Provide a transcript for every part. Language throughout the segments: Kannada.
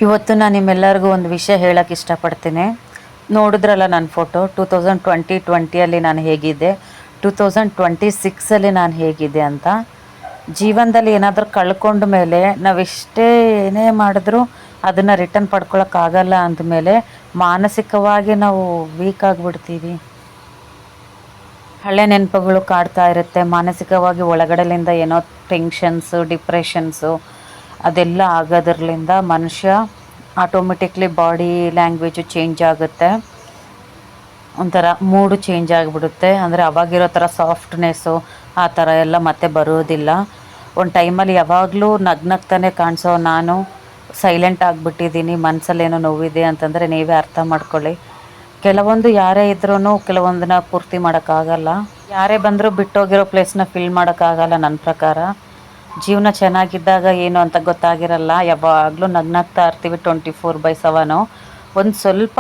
ಇವತ್ತು ನಾನು ನಿಮ್ಮೆಲ್ಲರಿಗೂ ಒಂದು ವಿಷಯ ಹೇಳೋಕ್ಕೆ ಇಷ್ಟಪಡ್ತೀನಿ. ನೋಡಿದ್ರಲ್ಲ ನನ್ನ ಫೋಟೋ 2020 ನಾನು ಹೇಗಿದ್ದೆ, 2026 ನಾನು ಹೇಗಿದ್ದೆ ಅಂತ. ಜೀವನದಲ್ಲಿ ಏನಾದರೂ ಕಳ್ಕೊಂಡ ಮೇಲೆ ನಾವೆಷ್ಟೇ ಏನೇ ಮಾಡಿದ್ರೂ ಅದನ್ನು ರಿಟರ್ನ್ ಪಡ್ಕೊಳಕ್ಕಾಗಲ್ಲ ಅಂದಮೇಲೆ ಮಾನಸಿಕವಾಗಿ ನಾವು ವೀಕ್ ಆಗಿಬಿಡ್ತೀವಿ. ಹಳೆ ನೆನಪುಗಳು ಕಾಡ್ತಾ ಇರುತ್ತೆ. ಮಾನಸಿಕವಾಗಿ ಒಳಗಡೆಲಿಂದ ಏನೋ ಟೆನ್ಷನ್ಸು, ಡಿಪ್ರೆಷನ್ಸು ಅದೆಲ್ಲ ಆಗೋದ್ರಲಿಂದ ಮನುಷ್ಯ ಆಟೋಮೆಟಿಕ್ಲಿ ಬಾಡಿ ಲ್ಯಾಂಗ್ವೇಜು ಚೇಂಜ್ ಆಗುತ್ತೆ. ಒಂಥರ ಮೂಡು ಚೇಂಜ್ ಆಗಿಬಿಡುತ್ತೆ. ಅಂದರೆ ಅವಾಗಿರೋ ಥರ ಸಾಫ್ಟ್ನೆಸ್ಸು ಆ ಥರ ಎಲ್ಲ ಮತ್ತೆ ಬರೋದಿಲ್ಲ. ಒಂದು ಟೈಮಲ್ಲಿ ಯಾವಾಗಲೂ ನಗ್ನಗ್ತಾನೆ ಕಾಣಿಸೋ ನಾನು ಸೈಲೆಂಟ್ ಆಗಿಬಿಟ್ಟಿದ್ದೀನಿ. ಮನಸ್ಸಲ್ಲೇನೋ ನೋವಿದೆ ಅಂತಂದರೆ ನೀವೇ ಅರ್ಥ ಮಾಡ್ಕೊಳ್ಳಿ. ಕೆಲವೊಂದು ಯಾರೇ ಇದ್ರೂ ಕೆಲವೊಂದನ್ನ ಪೂರ್ತಿ ಮಾಡೋಕ್ಕಾಗಲ್ಲ. ಯಾರೇ ಬಂದರೂ ಬಿಟ್ಟೋಗಿರೋ ಪ್ಲೇಸ್ನ ಫಿಲ್ ಮಾಡೋಕ್ಕಾಗಲ್ಲ. ನನ್ನ ಪ್ರಕಾರ ಜೀವನ ಚೆನ್ನಾಗಿದ್ದಾಗ ಏನು ಅಂತ ಗೊತ್ತಾಗಿರಲ್ಲ. ಯಾವಾಗಲೂ ನಗ್ನಾಗ್ತಾ ಇರ್ತೀವಿ 24/7. ಒಂದು ಸ್ವಲ್ಪ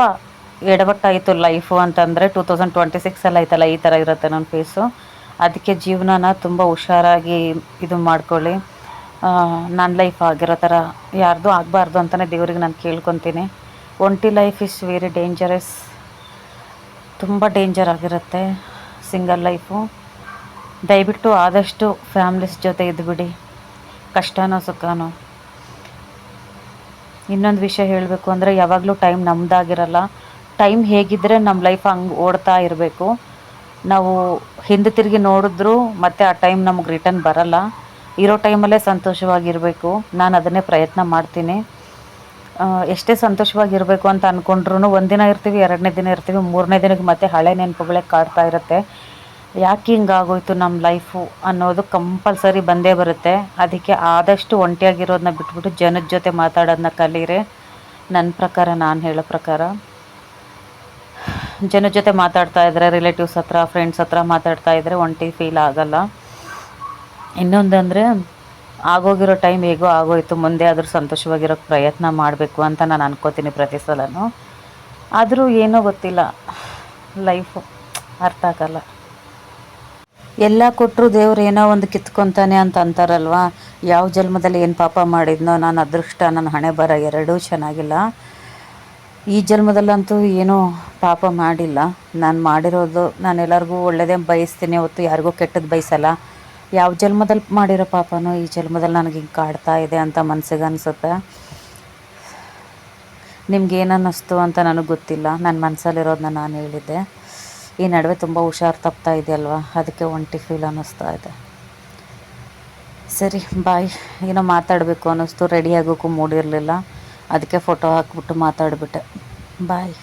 ಎಡವಟ್ಟಾಯಿತು ಲೈಫು ಅಂತಂದರೆ 2026 ಆಯ್ತಲ್ಲ, ಈ ಥರ ಇರುತ್ತೆ ನನ್ನ ಫೇಸು. ಅದಕ್ಕೆ ಜೀವನನ ತುಂಬ ಹುಷಾರಾಗಿ ಇದು ಮಾಡ್ಕೊಳ್ಳಿ. ನನ್ನ ಲೈಫ್ ಆಗಿರೋ ಥರ ಯಾರ್ದು ಆಗಬಾರ್ದು ಅಂತಲೇ ದೇವ್ರಿಗೆ ನಾನು ಕೇಳ್ಕೊತೀನಿ. ಒಂಟಿ ಲೈಫ್ ಇಸ್ ವೆರಿ ಡೇಂಜರಸ್. ತುಂಬ ಡೇಂಜರ್ ಆಗಿರುತ್ತೆ ಸಿಂಗಲ್ ಲೈಫು. ದಯವಿಟ್ಟು ಆದಷ್ಟು ಫ್ಯಾಮ್ಲೀಸ್ ಜೊತೆ ಇದ್ದುಬಿಡಿ, ಕಷ್ಟನೋ ಸುಖನೋ. ಇನ್ನೊಂದು ವಿಷಯ ಹೇಳಬೇಕು ಅಂದರೆ ಯಾವಾಗಲೂ ಟೈಮ್ ನಮ್ಮದಾಗಿರಲ್ಲ. ಟೈಮ್ ಹೇಗಿದ್ದರೆ ನಮ್ಮ ಲೈಫ್ ಹಂಗೆ ಓಡ್ತಾ ಇರಬೇಕು. ನಾವು ಹಿಂದೆ ತಿರುಗಿ ನೋಡಿದ್ರೂ ಮತ್ತೆ ಆ ಟೈಮ್ ನಮಗೆ ರಿಟರ್ನ್ ಬರಲ್ಲ. ಇರೋ ಟೈಮಲ್ಲೇ ಸಂತೋಷವಾಗಿರಬೇಕು. ನಾನು ಅದನ್ನೇ ಪ್ರಯತ್ನ ಮಾಡ್ತೀನಿ. ಎಷ್ಟೇ ಸಂತೋಷವಾಗಿರಬೇಕು ಅಂತ ಅಂದ್ಕೊಂಡ್ರೂ ಒಂದಿನ ಇರ್ತೀವಿ, 2ನೇ ದಿನ ಇರ್ತೀವಿ, 3ನೇ ದಿನಕ್ಕೆ ಮತ್ತೆ ಹಳೆ ನೆನಪುಗಳೇ ಕಾಡ್ತಾ ಇರುತ್ತೆ. ಯಾಕೆ ಹಿಂಗಾಗೋಯ್ತು ನಮ್ಮ ಲೈಫು ಅನ್ನೋದು ಕಂಪಲ್ಸರಿ ಬಂದೇ ಬರುತ್ತೆ. ಅದಕ್ಕೆ ಆದಷ್ಟು ಒಂಟಿಯಾಗಿರೋದನ್ನ ಬಿಟ್ಬಿಟ್ಟು ಜನದ ಜೊತೆ ಮಾತಾಡೋದನ್ನ ಕಲೀರಿ. ನನ್ನ ಪ್ರಕಾರ, ನಾನು ಹೇಳೋ ಪ್ರಕಾರ ಜನದ ಜೊತೆ ಮಾತಾಡ್ತಾ ಇದ್ದರೆ, ರಿಲೇಟಿವ್ಸ್ ಹತ್ರ, ಫ್ರೆಂಡ್ಸ್ ಹತ್ರ ಮಾತಾಡ್ತಾ ಇದ್ದರೆ ಒಂಟಿ ಫೀಲ್ ಆಗೋಲ್ಲ. ಇನ್ನೊಂದಂದರೆ ಆಗೋಗಿರೋ ಟೈಮ್ ಹೇಗೋ ಆಗೋಯ್ತು, ಮುಂದೆ ಆದರೂ ಸಂತೋಷವಾಗಿರೋಕ್ಕೆ ಪ್ರಯತ್ನ ಮಾಡಬೇಕು ಅಂತ ನಾನು ಅನ್ಕೋತೀನಿ ಪ್ರತಿ ಸಲನೂ. ಆದರೂ ಏನೋ ಗೊತ್ತಿಲ್ಲ, ಲೈಫು ಅರ್ಥ ಆಗಲ್ಲ. ಎಲ್ಲ ಕೊಟ್ಟರು ದೇವ್ರು ಏನೋ ಒಂದು ಕಿತ್ಕೊತಾನೆ ಅಂತ ಅಂತಾರಲ್ವ. ಯಾವ ಜನ್ಮದಲ್ಲಿ ಏನು ಪಾಪ ಮಾಡಿದ್ನೋ, ನಾನು ಅದೃಷ್ಟ, ನನ್ನ ಹಣೆ ಬರ ಎರಡೂ ಚೆನ್ನಾಗಿಲ್ಲ. ಈ ಜನ್ಮದಲ್ಲಂತೂ ಏನೂ ಪಾಪ ಮಾಡಿಲ್ಲ. ನಾನು ಮಾಡಿರೋದು, ನಾನು ಎಲ್ಲರಿಗೂ ಒಳ್ಳೆಯದೇ ಬಯಸ್ತೀನಿ ಹೊತ್ತು ಯಾರಿಗೂ ಕೆಟ್ಟದ್ದು ಬಯಸಲ್ಲ. ಯಾವ ಜನ್ಮದಲ್ಲಿ ಮಾಡಿರೋ ಪಾಪನೋ ಈ ಜನ್ಮದಲ್ಲಿ ನನಗೆ ಹಿಂಗೆ ಕಾಡ್ತಾ ಇದೆ ಅಂತ ಮನಸ್ಸಿಗೆ ಅನಿಸುತ್ತೆ. ನಿಮ್ಗೇನು ಅನ್ನಿಸ್ತು ಅಂತ ನನಗೆ ಗೊತ್ತಿಲ್ಲ. ನನ್ನ ಮನಸ್ಸಲ್ಲಿರೋದನ್ನ ನಾನು ಹೇಳಿದ್ದೆ. ಈ ನಡುವೆ ತುಂಬ ಹುಷಾರು ತಪ್ತಾ ಇದೆಯಲ್ವ, ಅದಕ್ಕೆ ಒಂಟಿ ಫೀಲ್ ಅನ್ನಿಸ್ತಾ ಇದೆ. ಸರಿ, ಬಾಯ್. ಏನೋ ಮಾತಾಡಬೇಕು ಅನ್ನಿಸ್ತು, ರೆಡಿ ಆಗೋಕ್ಕೂ ಮೂಡಿರಲಿಲ್ಲ, ಅದಕ್ಕೆ ಫೋಟೋ ಹಾಕ್ಬಿಟ್ಟು ಮಾತಾಡಿಬಿಟ್ಟೆ. ಬಾಯ್.